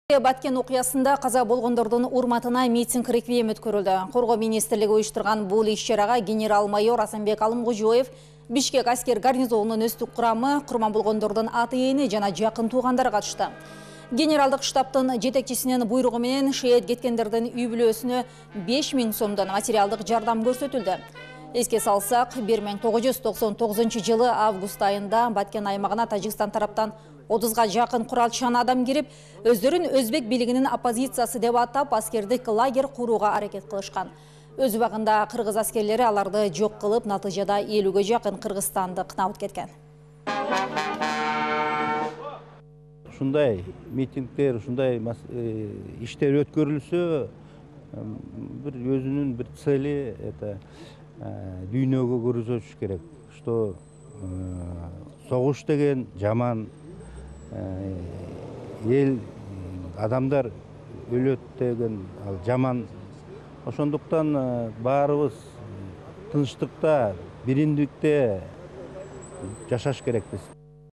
Баткен окуясында каза болгондордун урматына митинг реквием өткөрүлдү. Коргоо министрлиги уюштурган бул иш-чарага генерал-майор Асанбек Алымкожоев, Бишкек аскер гарнизонунун өстүк курамы, курман болгондордун аты-эни жана жакын туугандары катышты. Генералдык штабтын жетекчисинин буйругу менен шейет кеткендердин үй бүлөсүнө 5000 сомдон материалдык жардам көрсөтүлдү. Эске салсак, 1999 жылы август айында Баткен аймагына Тажикстан тараптан 30га жакын куралчан адам кирип, өздөрүн өзбек бийлигинин оппозициясы деп атап, аскердик лагерь курууга аракет кылышкан. Өз убагында кыргыз аскерлери аларды жок кылып, натыйжада 50ге жакын кыргызстанды кынап кеткен. Ушундай митингдер, ушундай иштер өткөрүлсө, бир өзүнүн бир цели это дүйнөгө көрсөтүш керек, что согуш деген жаман, эл адамдар өлөт деген жаман. Ошондуктан баарыбыз тынчтыкта, биримдикте жашаш керекпиз.